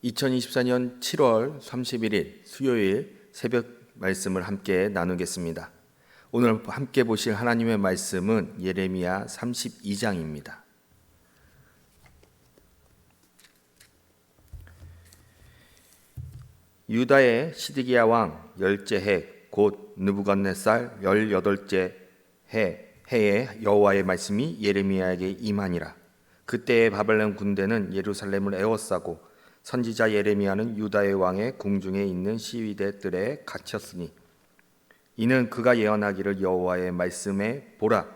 2024년 7월 31일 수요일 새벽 말씀을 함께 나누겠습니다. 오늘 함께 보실 하나님의 말씀은 예레미야 32장입니다. 유다의 시드기야 왕 10째 해 곧 느부갓네살 18째 해에 여호와의 말씀이 예레미야에게 임하니라. 그때의 바벨론 군대는 예루살렘을 에워싸고 선지자 예레미야는 유다의 왕의 궁중에 있는 시위대 뜰에 갇혔으니 이는 그가 예언하기를 여호와의 말씀에 보라,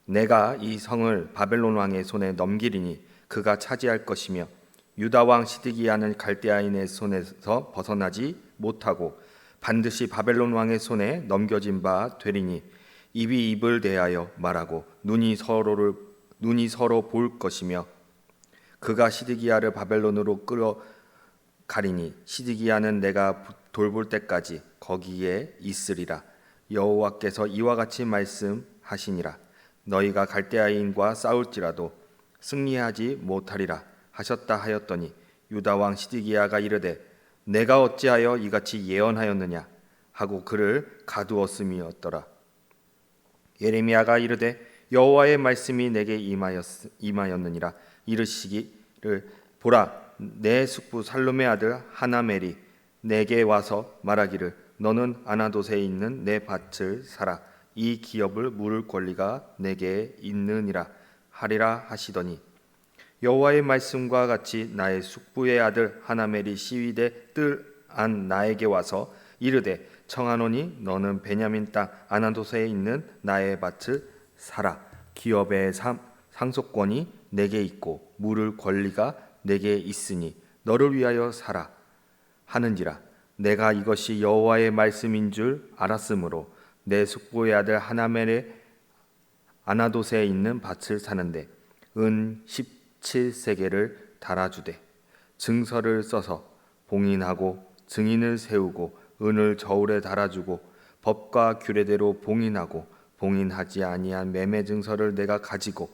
내가 이 성을 바벨론 왕의 손에 넘기리니 그가 차지할 것이며 유다 왕 시드기야는 갈대아인의 손에서 벗어나지 못하고 반드시 바벨론 왕의 손에 넘겨진 바 되리니 입이 입을 대하여 말하고 눈이 서로 볼 것이며 그가 시드기야를 바벨론으로 끌어가리니 시드기야는 내가 돌볼 때까지 거기에 있으리라. 여호와께서 이와 같이 말씀하시니라. 너희가 갈대아인과 싸울지라도 승리하지 못하리라 하셨다 하였더니 유다 왕 시드기야가 이르되 내가 어찌하여 이같이 예언하였느냐 하고 그를 가두었음이었더라. 예레미야가 이르되 여호와의 말씀이 내게 임하였느니라. 이르시기를 보라, 내 숙부 살룸의 아들 하나멜이 내게 와서 말하기를 너는 아나돗에 있는 내 밭을 사라. 이 기업을 물을 권리가 내게 있느니라 하리라 하시더니 여호와의 말씀과 같이 나의 숙부의 아들 하나멜이 시위대 뜰 안 나에게 와서 이르되 청하노니 너는 베냐민 땅 아나돗에 있는 나의 밭을 사라. 기업의 상속권이 내게 있고 물을 권리가 내게 있으니 너를 위하여 사라 하는지라. 내가 이것이 여호와의 말씀인 줄 알았으므로 내 숙부의 아들 하나멜의 아나돗에 있는 밭을 사는데 은 17세겔을 달아주되 증서를 써서 봉인하고 증인을 세우고 은을 저울에 달아주고 법과 규례대로 봉인하고 봉인하지 아니한 매매 증서를 내가 가지고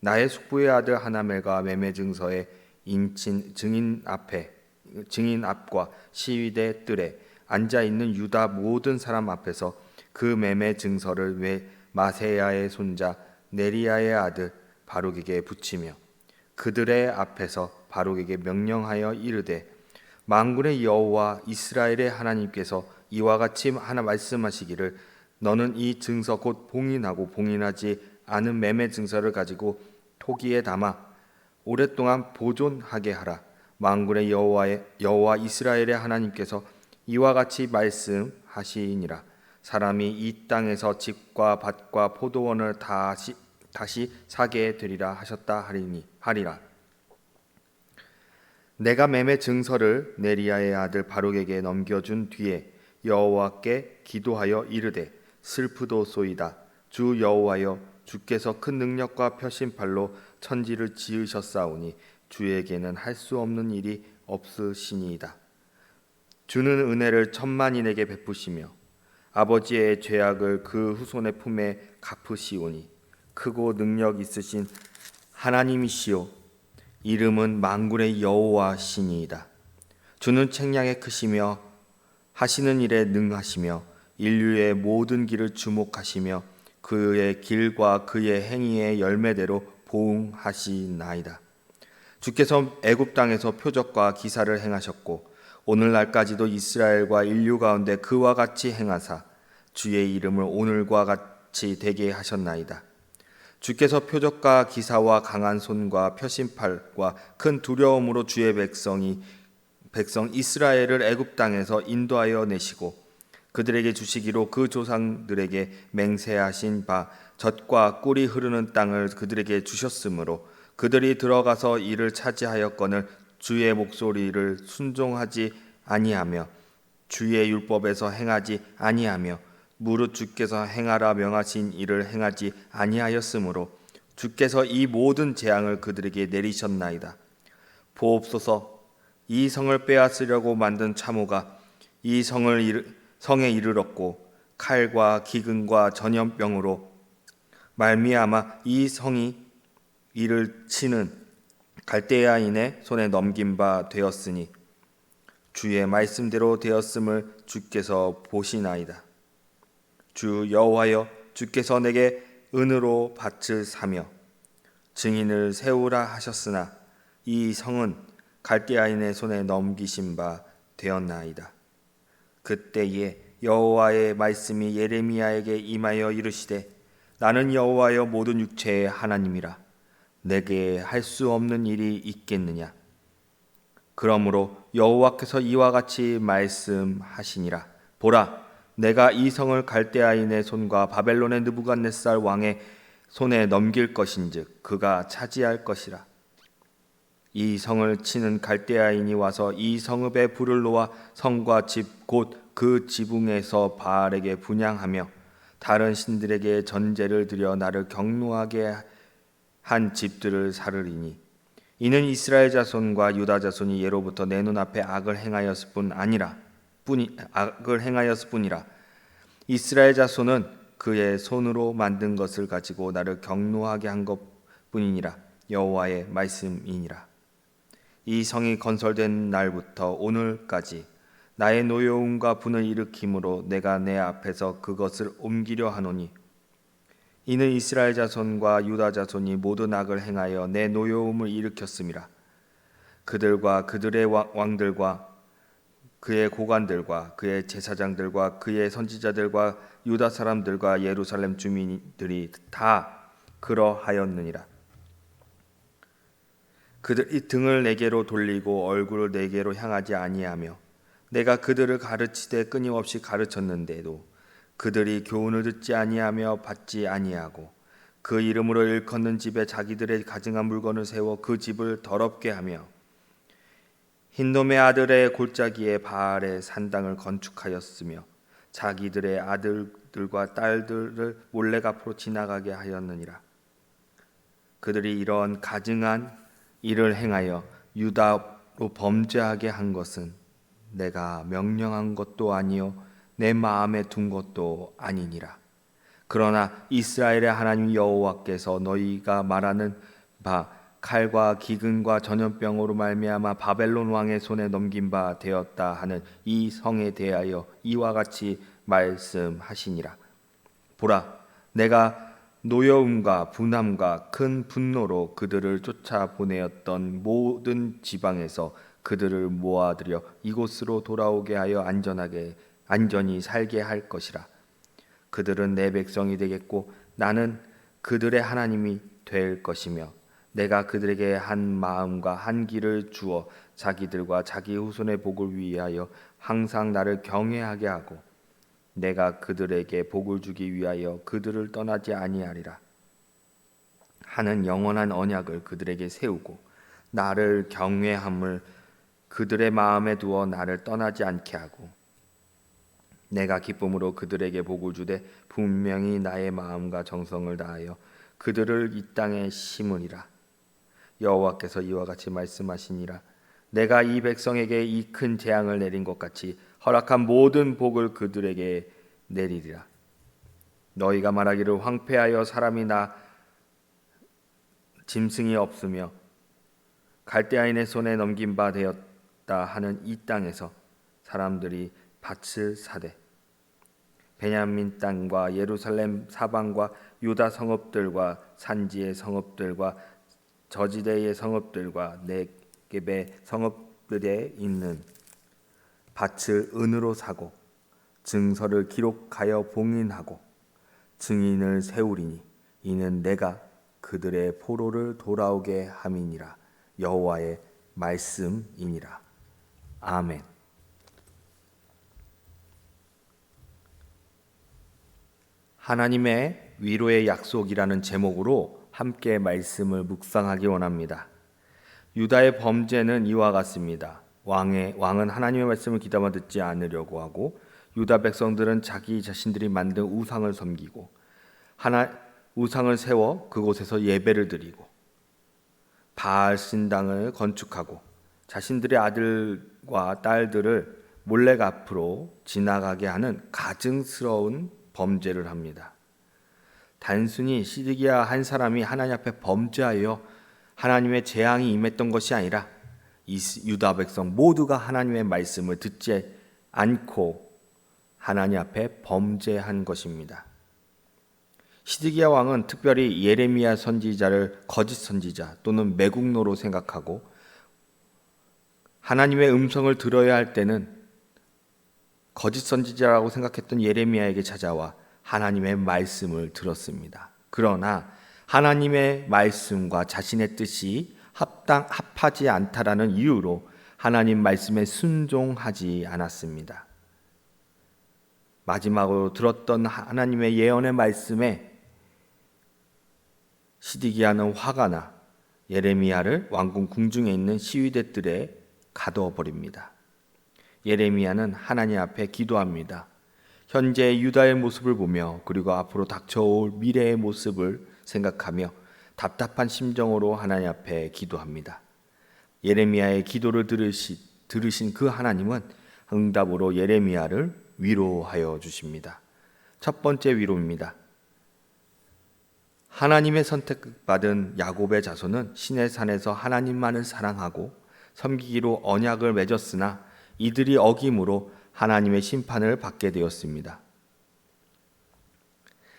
나의 숙부의 아들 하나멜과 매매 증서의 인친 증인 앞과 시위대 뜰에 앉아 있는 유다 모든 사람 앞에서 그 매매 증서를 왜 마세야의 손자 네리야의 아들 바룩에게 붙이며 그들의 앞에서 바룩에게 명령하여 이르되 만군의 여호와 이스라엘의 하나님께서 이와 같이 하나 말씀하시기를 너는 이 증서 곧 봉인하고 봉인하지 않은 매매 증서를 가지고 토기에 담아 오랫동안 보존하게 하라. 만군의 여호와 이스라엘의 하나님께서 이와 같이 말씀하시니라. 사람이 이 땅에서 집과 밭과 포도원을 다시 사게 되리라 하셨다 하리라. 내가 매매 증서를 네리야의 아들 바룩에게 넘겨준 뒤에 여호와께 기도하여 이르되 슬프도소이다. 주 여호와여, 주께서 큰 능력과 표심팔로 천지를 지으셨사오니 주에게는 할 수 없는 일이 없으시니이다. 주는 은혜를 천만인에게 베푸시며 아버지의 죄악을 그 후손의 품에 갚으시오니 크고 능력 있으신 하나님이시오. 이름은 만군의 여호와시니이다. 주는 책량에 크시며 하시는 일에 능하시며 인류의 모든 길을 주목하시며 그의 길과 그의 행위의 열매대로 보응하시나이다. 주께서 애굽 땅에서 표적과 기사를 행하셨고 오늘날까지도 이스라엘과 인류 가운데 그와 같이 행하사 주의 이름을 오늘과 같이 되게 하셨나이다. 주께서 표적과 기사와 강한 손과 표심팔과 큰 두려움으로 주의 백성 이스라엘을 애굽 땅에서 인도하여 내시고 그들에게 주시기로 그 조상들에게 맹세하신 바 젖과 꿀이 흐르는 땅을 그들에게 주셨으므로 그들이 들어가서 이를 차지하였거늘 주의 목소리를 순종하지 아니하며 주의 율법에서 행하지 아니하며 무릇 주께서 행하라 명하신 일을 행하지 아니하였으므로 주께서 이 모든 재앙을 그들에게 내리셨나이다. 보옵소서, 이 성을 빼앗으려고 만든 참호가 이 성에 이르렀고 칼과 기근과 전염병으로 말미암아 이 성이 이를 치는 갈대아인의 손에 넘긴 바 되었으니 주의 말씀대로 되었음을 주께서 보시나이다. 주 여호와여, 주께서 내게 은으로 밭을 사며 증인을 세우라 하셨으나 이 성은 갈대아인의 손에 넘기신 바 되었나이다. 그때에 여호와의 말씀이 예레미야에게 임하여 이르시되 나는 여호와여 모든 육체의 하나님이라. 내게 할 수 없는 일이 있겠느냐. 그러므로 여호와께서 이와 같이 말씀하시니라. 보라, 내가 이 성을 갈대아인의 손과 바벨론의 느부갓네살 왕의 손에 넘길 것인즉 그가 차지할 것이라. 이 성을 치는 갈대아인이 와서 이 성읍에 불을 놓아 성과 집 곧 그 지붕에서 바알에게 분향하며 다른 신들에게 전제를 드려 나를 경노하게 한 집들을 사르리니 이는 이스라엘 자손과 유다 자손이 예로부터 내 눈앞에 악을 행하였을 뿐이라. 이스라엘 자손은 그의 손으로 만든 것을 가지고 나를 경노하게 한 것뿐이니라. 여호와의 말씀이니라. 이 성이 건설된 날부터 오늘까지 나의 노여움과 분을 일으킴으로 내가 내 앞에서 그것을 옮기려 하노니 이는 이스라엘 자손과 유다 자손이 모든 악을 행하여 내 노여움을 일으켰음이라. 그들과 그들의 왕들과 그의 고관들과 그의 제사장들과 그의 선지자들과 유다 사람들과 예루살렘 주민들이 다 그러하였느니라. 그들이 등을 내게로 돌리고 얼굴을 내게로 향하지 아니하며 내가 그들을 가르치되 끊임없이 가르쳤는데도 그들이 교훈을 듣지 아니하며 받지 아니하고 그 이름으로 일컫는 집에 자기들의 가증한 물건을 세워 그 집을 더럽게 하며 흰돔의 아들의 골짜기에 바알의 산당을 건축하였으며 자기들의 아들들과 딸들을 몰래 앞으로 지나가게 하였느니라. 그들이 이런 가증한 일을 행하여 유다로 범죄하게 한 것은 내가 명령한 것도 아니요 내 마음에 둔 것도 아니니라. 그러나 이스라엘의 하나님 여호와께서 너희가 말하는 바 칼과 기근과 전염병으로 말미암아 바벨론 왕의 손에 넘긴 바 되었다 하는 이 성에 대하여 이와 같이 말씀하시니라. 보라, 내가 노여움과 분함과 큰 분노로 그들을 쫓아보내었던 모든 지방에서 그들을 모아들여 이곳으로 돌아오게 하여 안전히 살게 할 것이라. 그들은 내 백성이 되겠고 나는 그들의 하나님이 될 것이며 내가 그들에게 한 마음과 한 길을 주어 자기들과 자기 후손의 복을 위하여 항상 나를 경외하게 하고 내가 그들에게 복을 주기 위하여 그들을 떠나지 아니하리라 하는 영원한 언약을 그들에게 세우고 나를 경외함을 그들의 마음에 두어 나를 떠나지 않게 하고 내가 기쁨으로 그들에게 복을 주되 분명히 나의 마음과 정성을 다하여 그들을 이 땅에 심으리라. 여호와께서 이와 같이 말씀하시니라. 내가 이 백성에게 이 큰 재앙을 내린 것 같이 허락한 모든 복을 그들에게 내리리라. 너희가 말하기를 황폐하여 사람이나 짐승이 없으며 갈대아인의 손에 넘긴 바 되었다 하는 이 땅에서 사람들이 밭을 사되 베냐민 땅과 예루살렘 사방과 유다 성읍들과 산지의 성읍들과 저지대의 성읍들과 네겝의 성읍들에 있는 밭을 은으로 사고 증서를 기록하여 봉인하고 증인을 세우리니 이는 내가 그들의 포로를 돌아오게 함이니라. 여호와의 말씀이니라. 아멘. 하나님의 위로의 약속이라는 제목으로 함께 말씀을 묵상하기 원합니다. 유다의 범죄는 이와 같습니다. 왕은 하나님의 말씀을 귀담아 듣지 않으려고 하고 유다 백성들은 자기 자신들이 만든 우상을 섬기고 우상을 세워 그곳에서 예배를 드리고 바알 신당을 건축하고 자신들의 아들과 딸들을 몰래 앞으로 지나가게 하는 가증스러운 범죄를 합니다. 단순히 시드기야 한 사람이 하나님 앞에 범죄하여 하나님의 재앙이 임했던 것이 아니라 유다 백성 모두가 하나님의 말씀을 듣지 않고 하나님 앞에 범죄한 것입니다. 시드기야 왕은 특별히 예레미야 선지자를 거짓 선지자 또는 매국노로 생각하고 하나님의 음성을 들어야 할 때는 거짓 선지자라고 생각했던 예레미야에게 찾아와 하나님의 말씀을 들었습니다. 그러나 하나님의 말씀과 자신의 뜻이 합하지 않다라는 이유로 하나님 말씀에 순종하지 않았습니다. 마지막으로 들었던 하나님의 예언의 말씀에 시드기야는 화가 나 예레미야를 왕궁 궁중에 있는 시위대들에 가두어 버립니다. 예레미야는 하나님 앞에 기도합니다. 현재 유다의 모습을 보며 그리고 앞으로 닥쳐올 미래의 모습을 생각하며 답답한 심정으로 하나님 앞에 기도합니다. 예레미야의 기도를 들으신 그 하나님은 응답으로 예레미야를 위로하여 주십니다. 첫 번째 위로입니다. 하나님의 선택받은 야곱의 자손은 시내산에서 하나님만을 사랑하고 섬기기로 언약을 맺었으나 이들이 어김으로 하나님의 심판을 받게 되었습니다.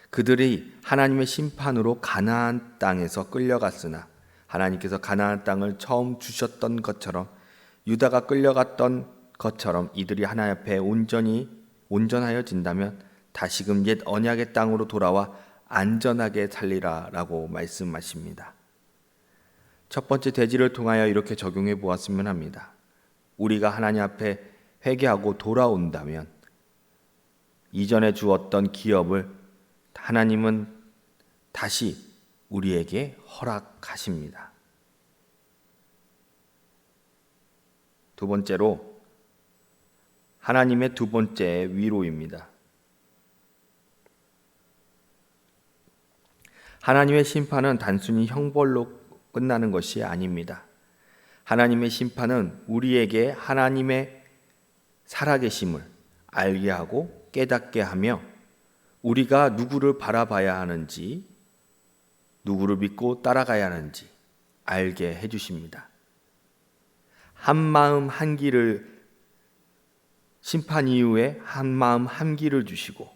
그들이 하나님의 심판으로 가나안 땅에서 끌려갔으나 하나님께서 가나안 땅을 처음 주셨던 것처럼 유다가 끌려갔던 것처럼 이들이 하나님 앞에 온전하여진다면 다시금 옛 언약의 땅으로 돌아와 안전하게 살리라라고 말씀하십니다. 첫 번째 대지를 통하여 이렇게 적용해 보았으면 합니다. 우리가 하나님 앞에 회개하고 돌아온다면 이전에 주었던 기업을 하나님은 다시 우리에게 허락하십니다. 두 번째로 하나님의 두 번째 위로입니다. 하나님의 심판은 단순히 형벌로 끝나는 것이 아닙니다. 하나님의 심판은 우리에게 하나님의 살아계심을 알게 하고 깨닫게 하며 우리가 누구를 바라봐야 하는지, 누구를 믿고 따라가야 하는지 알게 해주십니다. 한마음 한기를 심판 이후에 한마음 한기를 주시고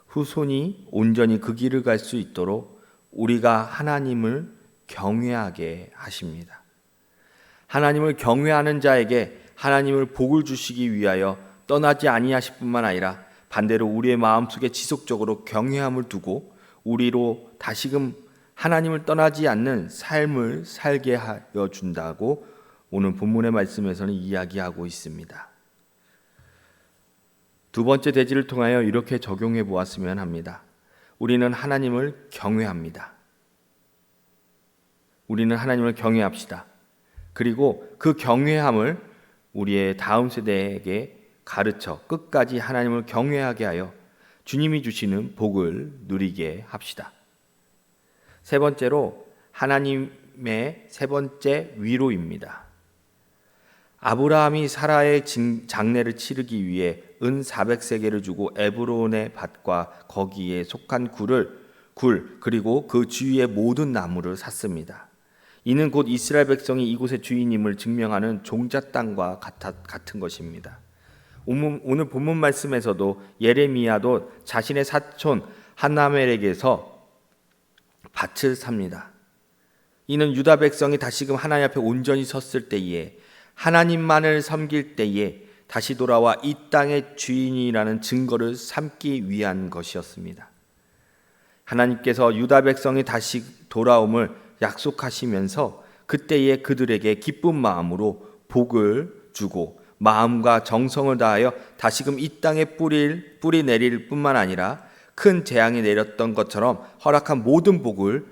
후손이 온전히 그 길을 갈 수 있도록 우리가 하나님을 경외하게 하십니다. 하나님을 경외하는 자에게 하나님을 복을 주시기 위하여 떠나지 아니하실 뿐만 아니라 반대로 우리의 마음속에 지속적으로 경외함을 두고 우리로 다시금 하나님을 떠나지 않는 삶을 살게 하여 준다고 오늘 본문의 말씀에서는 이야기하고 있습니다. 두 번째 대지를 통하여 이렇게 적용해 보았으면 합니다. 우리는 하나님을 경외합니다. 우리는 하나님을 경외합시다. 그리고 그 경외함을 우리의 다음 세대에게 가르쳐 끝까지 하나님을 경외하게 하여 주님이 주시는 복을 누리게 합시다. 세 번째로 하나님의 세 번째 위로입니다. 아브라함이 사라의 장례를 치르기 위해 은 400세겔을 주고 에브론의 밭과 거기에 속한 굴 그리고 그 주위의 모든 나무를 샀습니다. 이는 곧 이스라엘 백성이 이곳의 주인임을 증명하는 종자 땅과 같은 것입니다. 오늘 본문 말씀에서도 예레미야도 자신의 사촌 하나멜에게서 밭을 삽니다. 이는 유다 백성이 다시금 하나님 앞에 온전히 섰을 때에 하나님만을 섬길 때에 다시 돌아와 이 땅의 주인이라는 증거를 삼기 위한 것이었습니다. 하나님께서 유다 백성이 다시 돌아옴을 약속하시면서 그때에 그들에게 기쁜 마음으로 복을 주고 마음과 정성을 다하여 다시금 이 땅에 뿌리 내릴 뿐만 아니라 큰 재앙이 내렸던 것처럼 허락한 모든 복을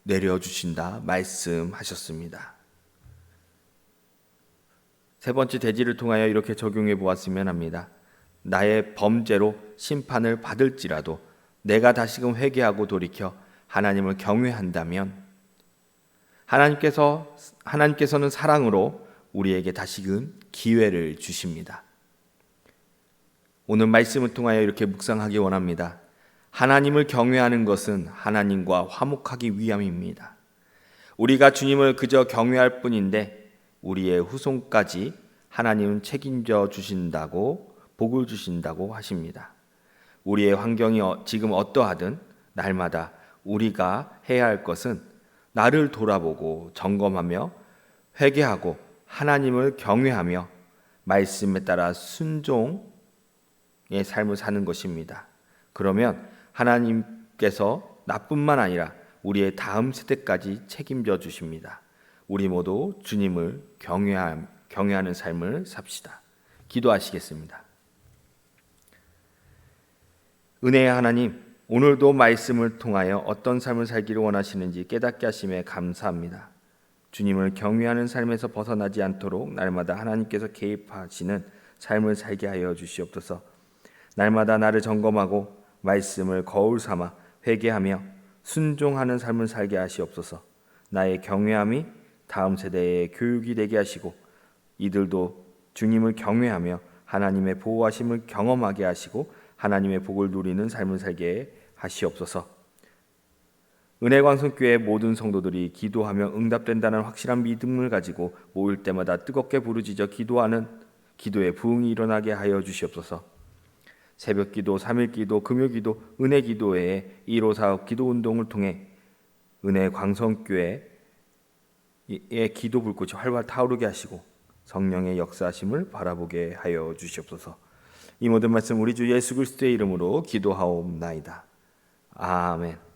내려주신다 말씀하셨습니다. 세 번째 대지를 통하여 이렇게 적용해 보았으면 합니다. 나의 범죄로 심판을 받을지라도 내가 다시금 회개하고 돌이켜 하나님을 경외한다면 하나님께서는 사랑으로 우리에게 다시금 기회를 주십니다. 오늘 말씀을 통하여 이렇게 묵상하기 원합니다. 하나님을 경외하는 것은 하나님과 화목하기 위함입니다. 우리가 주님을 그저 경외할 뿐인데 우리의 후손까지 하나님은 책임져 주신다고, 복을 주신다고 하십니다. 우리의 환경이 지금 어떠하든 날마다 우리가 해야 할 것은 나를 돌아보고 점검하며 회개하고 하나님을 경외하며 말씀에 따라 순종의 삶을 사는 것입니다. 그러면 하나님께서 나뿐만 아니라 우리의 다음 세대까지 책임져 주십니다. 우리 모두 주님을 경외하는 삶을 삽시다. 기도하시겠습니다. 은혜의 하나님, 오늘도 말씀을 통하여 어떤 삶을 살기를 원하시는지 깨닫게 하심에 감사합니다. 주님을 경외하는 삶에서 벗어나지 않도록 날마다 하나님께서 개입하시는 삶을 살게 하여 주시옵소서. 날마다 나를 점검하고 말씀을 거울 삼아 회개하며 순종하는 삶을 살게 하시옵소서. 나의 경외함이 다음 세대의 교육이 되게 하시고 이들도 주님을 경외하며 하나님의 보호하심을 경험하게 하시고 하나님의 복을 누리는 삶을 살게 하시옵소서. 은혜광성교회 모든 성도들이 기도하며 응답된다는 확실한 믿음을 가지고 모일 때마다 뜨겁게 부르짖어 기도하는 기도의 부흥이 일어나게 하여 주시옵소서. 새벽기도, 3일기도, 금요기도, 은혜기도회의 154 기도운동을 통해 은혜광성교회의 기도 불꽃이 활활 타오르게 하시고 성령의 역사하심을 바라보게 하여 주시옵소서. 이 모든 말씀 우리 주 예수 그리스도의 이름으로 기도하옵나이다. 아멘.